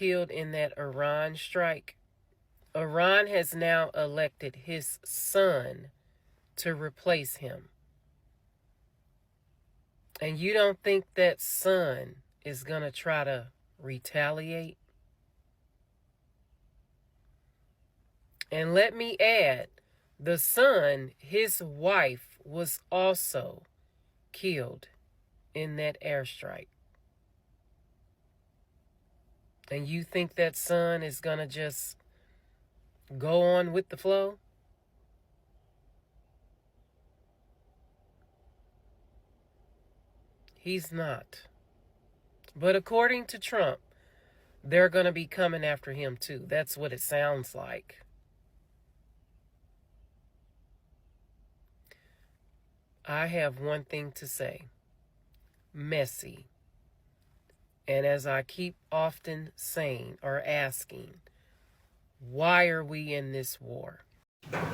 killed in that Iran strike, Iran has now elected his son to replace him. And you don't think that son is going to try to retaliate? And let me add, the son, his wife, was also killed in that airstrike. And you think that son is going to just go on with the flow? He's not. But according to Trump, they're going to be coming after him too. That's what it sounds like. I have one thing to say. Messy. And as I keep often saying or asking, why are we in this war?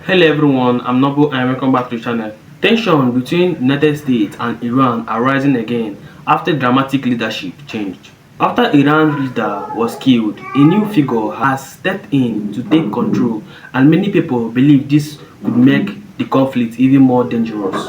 Hello everyone, I'm Noble and welcome back to the channel. Tension between United States and Iran are rising again after dramatic leadership change. After Iran's leader was killed, a new figure has stepped in to take control, and many people believe this could make the conflict even more dangerous.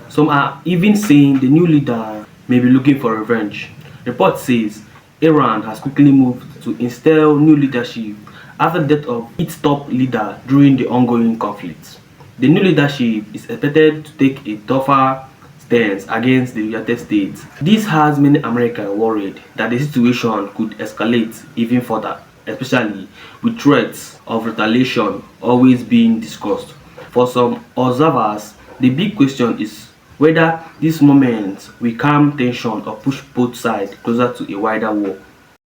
Some are even saying the new leader may be looking for revenge. Report says Iran has quickly moved to install new leadership after the death of its top leader during the ongoing conflict. The new leadership is expected to take a tougher stance against the United States. This has many Americans worried that the situation could escalate even further, especially with threats of retaliation always being discussed. For some observers, the big question is whether this moment will calm tension or push both sides closer to a wider war.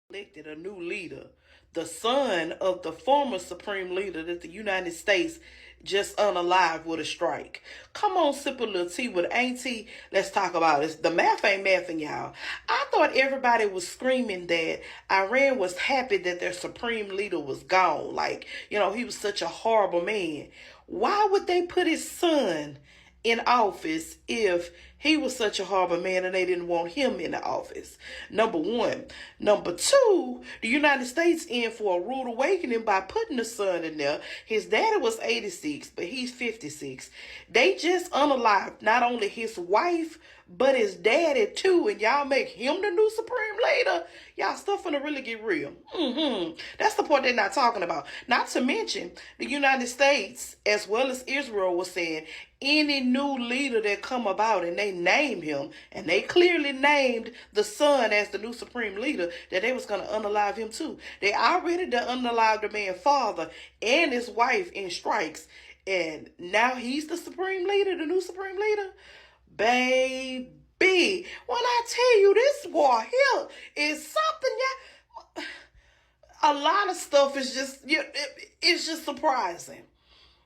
Elected a new leader, the son of the former supreme leader that the United States just unalive with a strike. Come on, sip a little tea with Auntie. Let's talk about it. The math ain't mathing, y'all. I thought everybody was screaming that Iran was happy that their supreme leader was gone. Like, he was such a horrible man. Why would they put his son in office if he was such a horrible man and they didn't want him in the office? Number one. Number two, the United States in for a rude awakening by putting the son in there. His daddy was 86, but he's 56. They just unalived not only his wife, but his daddy too, and y'all make him the new supreme leader. Y'all stuff finna really get real. That's the part they're not talking about. Not to mention, the United States, as well as Israel, was saying any new leader that come about, and they name him, and they clearly named the son as the new supreme leader, that they was gonna unalive him too. They already done unalived the man's father and his wife in strikes, and now he's the supreme leader, the new supreme leader. Baby, when I tell you this war here is something, yeah, a lot of stuff is just, it's just surprising.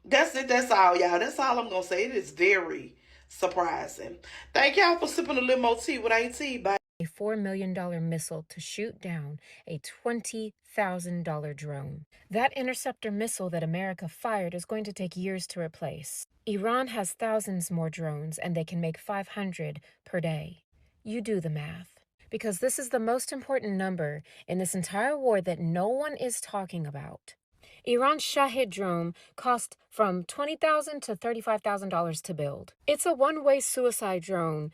That's it. That's all, y'all. That's all I'm gonna say. It is very surprising. Thank y'all for sipping a little more tea with AT. Bye. A $4 million missile to shoot down a $20,000 drone. That interceptor missile that America fired is going to take years to replace. Iran has thousands more drones, and they can make 500 per day. You do the math. Because this is the most important number in this entire war that no one is talking about. Iran's Shahid drone cost from $20,000 to $35,000 to build. It's a one-way suicide drone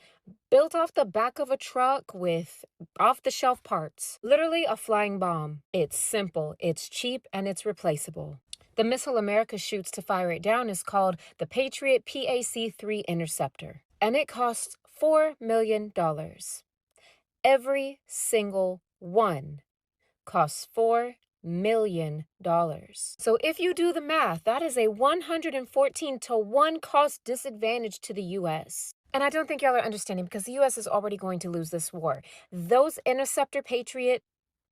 built off the back of a truck with off-the-shelf parts. Literally a flying bomb. It's simple, it's cheap, and it's replaceable. The missile America shoots to fire it down is called the Patriot PAC-3 Interceptor, and it costs $4 million. Every single one costs $4 million. So if you do the math, that is a 114 to 1 cost disadvantage to the U.S. And I don't think y'all are understanding, because the U.S. is already going to lose this war. Those Interceptor Patriot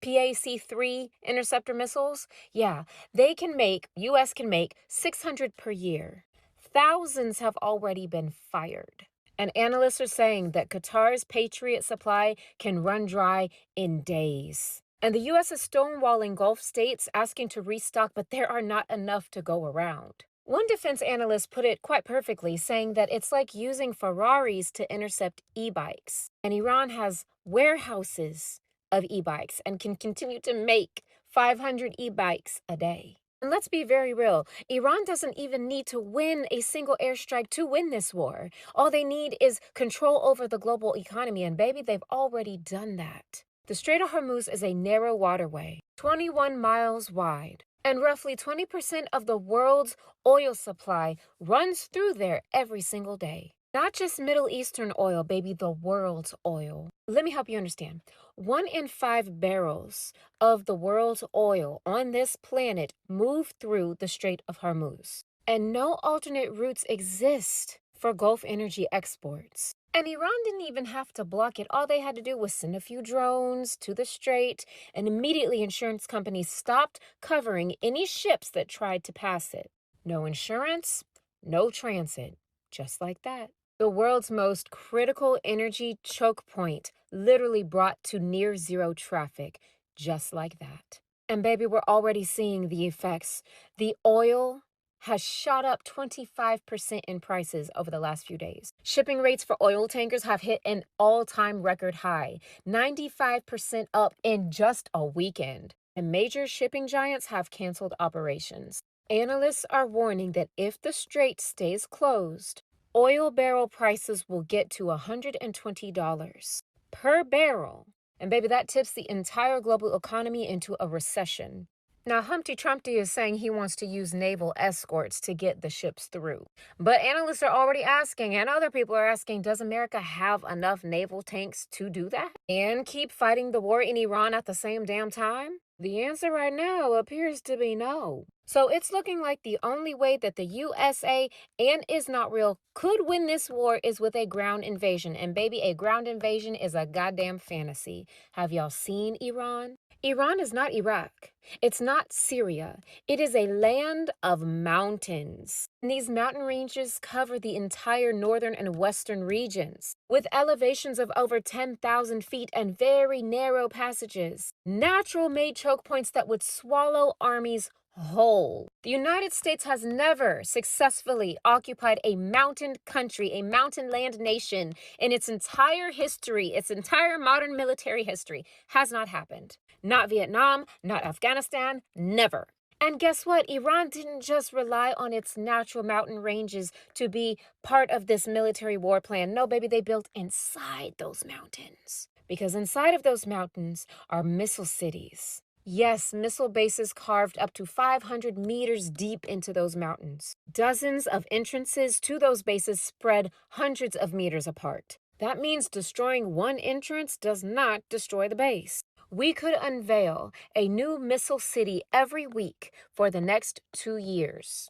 PAC-3 interceptor missiles, yeah, U.S. can make 600 per year. Thousands have already been fired. And analysts are saying that Qatar's Patriot supply can run dry in days. And the U.S. is stonewalling Gulf states asking to restock, but there are not enough to go around. One defense analyst put it quite perfectly, saying that it's like using Ferraris to intercept e-bikes. And Iran has warehouses of e-bikes and can continue to make 500 e-bikes a day. And let's be very real, Iran doesn't even need to win a single airstrike to win this war. All they need is control over the global economy, and baby, they've already done that. The Strait of Hormuz is a narrow waterway, 21 miles wide, and roughly 20% of the world's oil supply runs through there every single day. Not just Middle Eastern oil, baby, the world's oil. Let me help you understand. 1 in 5 barrels of the world's oil on this planet move through the Strait of Hormuz. And no alternate routes exist for Gulf energy exports. And Iran didn't even have to block it. All they had to do was send a few drones to the strait, and immediately insurance companies stopped covering any ships that tried to pass it. No insurance, no transit. Just like that. The world's most critical energy choke point literally brought to near zero traffic, just like that. And baby, we're already seeing the effects. The oil has shot up 25% in prices over the last few days. Shipping rates for oil tankers have hit an all-time record high, 95% up in just a weekend. And major shipping giants have canceled operations. Analysts are warning that if the strait stays closed, oil barrel prices will get to $120 per barrel. And baby, that tips the entire global economy into a recession. Now, Humpty Trumpty is saying he wants to use naval escorts to get the ships through. But analysts are already asking, and other people are asking, does America have enough naval tanks to do that? And keep fighting the war in Iran at the same damn time? The answer right now appears to be no. So it's looking like the only way that the USA and Is Not Real could win this war is with a ground invasion. And baby, a ground invasion is a goddamn fantasy. Have y'all seen Iran? Iran is not Iraq. It's not Syria. It is a land of mountains. And these mountain ranges cover the entire northern and western regions, with elevations of over 10,000 feet and very narrow passages. Natural-made choke points that would swallow armies whole. The United States has never successfully occupied a mountain country, a mountain land nation in its entire history, its entire modern military history. Has not happened. Not Vietnam, not Afghanistan, never. And guess what? Iran didn't just rely on its natural mountain ranges to be part of this military war plan. No, baby, they built inside those mountains. Because inside of those mountains are missile cities. Yes, missile bases carved up to 500 meters deep into those mountains. Dozens of entrances to those bases spread hundreds of meters apart. That means destroying one entrance does not destroy the base. We could unveil a new missile city every week for the next 2 years.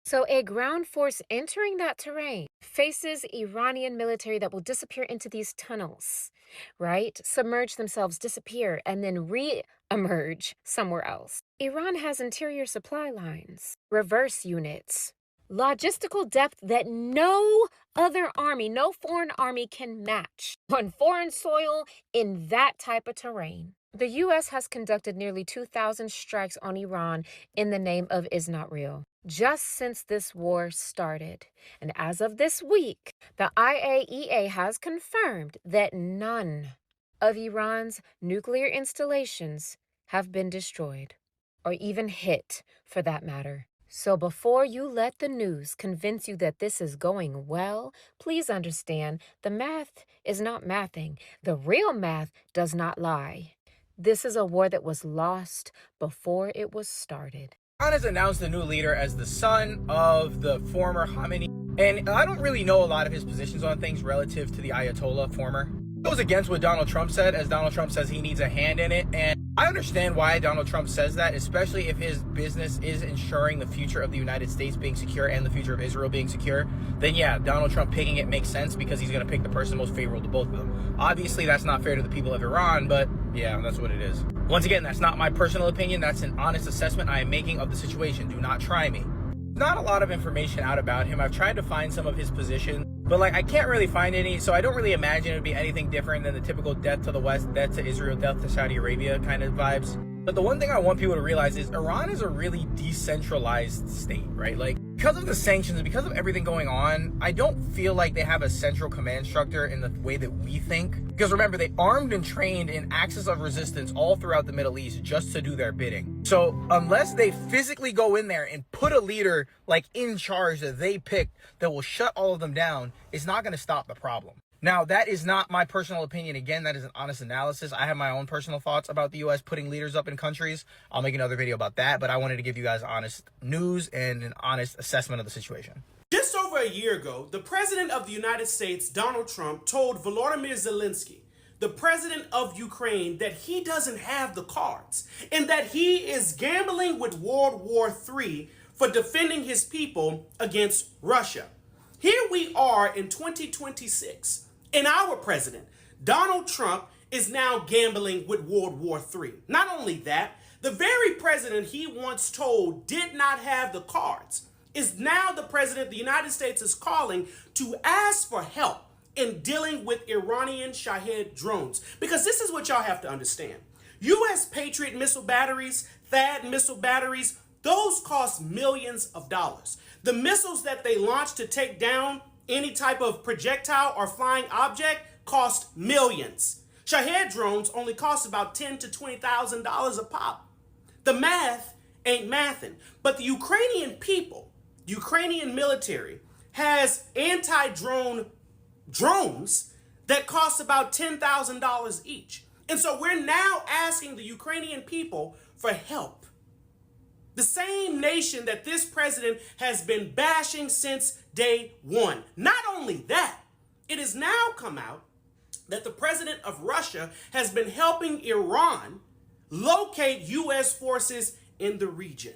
So a ground force entering that terrain faces Iranian military that will disappear into these tunnels, right? Submerge themselves, disappear, and then re-emerge somewhere else. Iran has interior supply lines, reverse units, logistical depth that no other army, no foreign army can match on foreign soil in that type of terrain. The U.S. has conducted nearly 2,000 strikes on Iran in the name of Is Not Real, just since this war started. And as of this week, the IAEA has confirmed that none of Iran's nuclear installations have been destroyed, or even hit, for that matter. So before you let the news convince you that this is going well, please understand the math is not mathing. The real math does not lie. This is a war that was lost before it was started. Iran has announced a new leader as the son of the former Khamenei. And I don't really know a lot of his positions on things relative to the Ayatollah former. It goes against what Donald Trump said, as Donald Trump says he needs a hand in it. And I understand why Donald Trump says that, especially if his business is ensuring the future of the United States being secure and the future of Israel being secure. Then yeah, Donald Trump picking it makes sense because he's going to pick the person most favorable to both of them. Obviously, that's not fair to the people of Iran, but yeah, that's what it is. Once again, that's not my personal opinion. That's an honest assessment I am making of the situation. Do not try me. Not a lot of information out about him. I've tried to find some of his positions, but I can't really find any, so I don't really imagine it would be anything different than the typical death to the West, death to Israel, death to Saudi Arabia kind of vibes. But the one thing I want people to realize is Iran is a really decentralized state, right? because of the sanctions and because of everything going on, I don't feel like they have a central command structure in the way that we think. Because remember, they armed and trained in axis of resistance all throughout the Middle East just to do their bidding. So unless they physically go in there and put a leader like in charge that they picked that will shut all of them down, it's not going to stop the problem. Now, that is not my personal opinion. Again, that is an honest analysis. I have my own personal thoughts about the U.S. putting leaders up in countries. I'll make another video about that, but I wanted to give you guys honest news and an honest assessment of the situation. Just over a year ago, the President of the United States, Donald Trump, told Volodymyr Zelensky, the President of Ukraine, that he doesn't have the cards and that he is gambling with World War III for defending his people against Russia. Here we are in 2026. And our president, Donald Trump, is now gambling with World War III. Not only that, the very president he once told did not have the cards is now the president the United States is calling to ask for help in dealing with Iranian Shahed drones. Because this is what y'all have to understand. U.S. Patriot missile batteries, THAAD missile batteries, those cost millions of dollars. The missiles that they launch to take down any type of projectile or flying object cost millions. Shahed drones only cost about $10,000 to $20,000 a pop. The math ain't mathin', but the Ukrainian people, Ukrainian military, has anti-drone drones that cost about $10,000 each. And so we're now asking the Ukrainian people for help. The same nation that this president has been bashing since day one. Not only that, it has now come out that the president of Russia has been helping Iran locate U.S. forces in the region.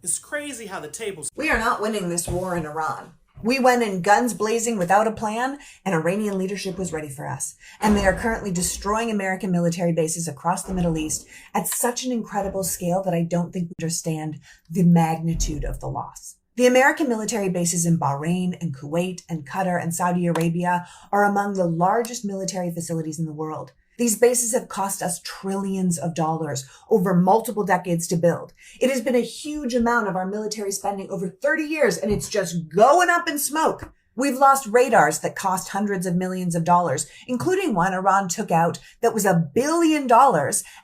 It's crazy how the tables... We are not winning this war in Iran. We went in guns blazing without a plan, and Iranian leadership was ready for us. And they are currently destroying American military bases across the Middle East at such an incredible scale that I don't think we understand the magnitude of the loss. The American military bases in Bahrain and Kuwait and Qatar and Saudi Arabia are among the largest military facilities in the world. These bases have cost us trillions of dollars over multiple decades to build. It has been a huge amount of our military spending over 30 years, and it's just going up in smoke. We've lost radars that cost hundreds of millions of dollars, including one Iran took out that was $1 billion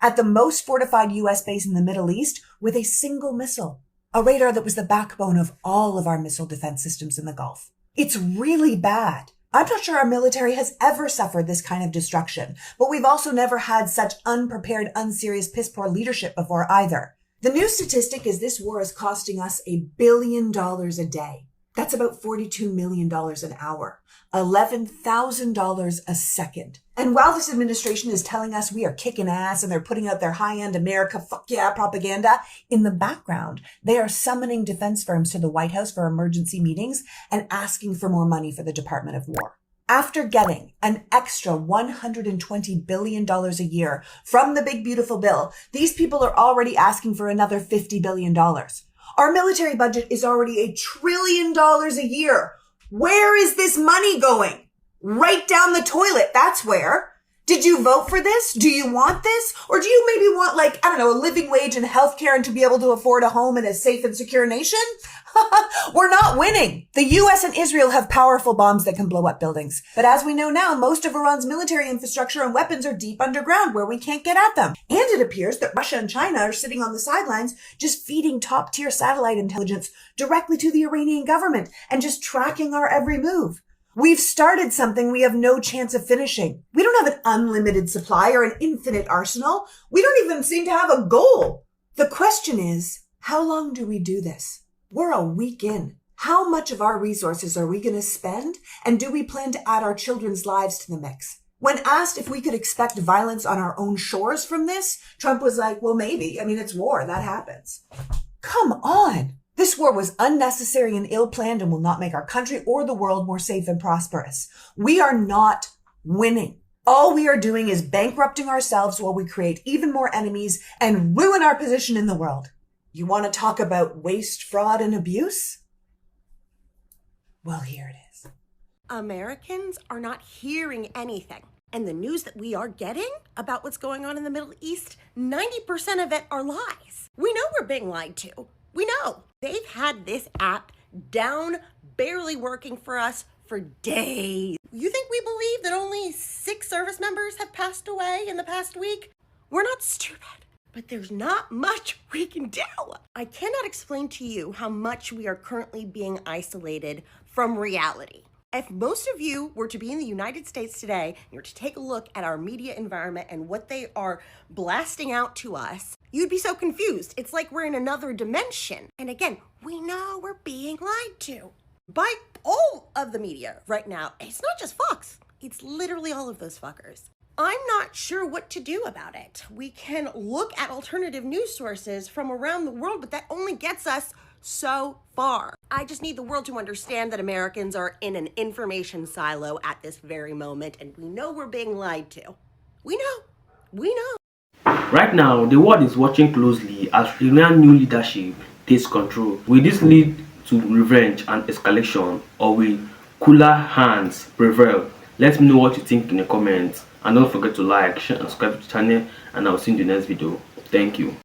at the most fortified U.S. base in the Middle East with a single missile. A radar that was the backbone of all of our missile defense systems in the Gulf. It's really bad. I'm not sure our military has ever suffered this kind of destruction, but we've also never had such unprepared, unserious, piss-poor leadership before either. The new statistic is this war is costing us $1 billion a day. That's about $42 million an hour, $11,000 a second. And while this administration is telling us we are kicking ass and they're putting out their high-end America fuck yeah propaganda, in the background, they are summoning defense firms to the White House for emergency meetings and asking for more money for the Department of War. After getting an extra $120 billion a year from the big beautiful bill, these people are already asking for another $50 billion. Our military budget is already $1 trillion a year. Where is this money going? Right down the toilet. That's where. Did you vote for this? Do you want this? Or do you maybe want, a living wage and healthcare and to be able to afford a home in a safe and secure nation? We're not winning. The U.S. and Israel have powerful bombs that can blow up buildings. But as we know now, most of Iran's military infrastructure and weapons are deep underground where we can't get at them. And it appears that Russia and China are sitting on the sidelines just feeding top-tier satellite intelligence directly to the Iranian government and just tracking our every move. We've started something we have no chance of finishing. We don't have an unlimited supply or an infinite arsenal. We don't even seem to have a goal. The question is, how long do we do this? We're a week in. How much of our resources are we going to spend? And do we plan to add our children's lives to the mix? When asked if we could expect violence on our own shores from this, Trump was like, well, maybe. It's war. That happens. Come on. This war was unnecessary and ill-planned and will not make our country or the world more safe and prosperous. We are not winning. All we are doing is bankrupting ourselves while we create even more enemies and ruin our position in the world. You want to talk about waste, fraud, and abuse? Well, here it is. Americans are not hearing anything. And the news that we are getting about what's going on in the Middle East, 90% of it are lies. We know we're being lied to. We know. They've had this app down, barely working for us for days. You think we believe that only 6 service members have passed away in the past week? We're not stupid, but there's not much we can do. I cannot explain to you how much we are currently being isolated from reality. If most of you were to be in the United States today, and you were to take a look at our media environment and what they are blasting out to us, you'd be so confused. It's like we're in another dimension. And again, we know we're being lied to by all of the media right now. It's not just Fox. It's literally all of those fuckers. I'm not sure what to do about it. We can look at alternative news sources from around the world, but that only gets us so far. I just need the world to understand that Americans are in an information silo at this very moment, and we know we're being lied to. We know. Right now, the world is watching closely as Iranian new leadership takes control. Will this lead to revenge and escalation, or will cooler hands prevail? Let me know what you think in the comments, and don't forget to like, share and subscribe to the channel, and I'll see you in the next video. Thank you.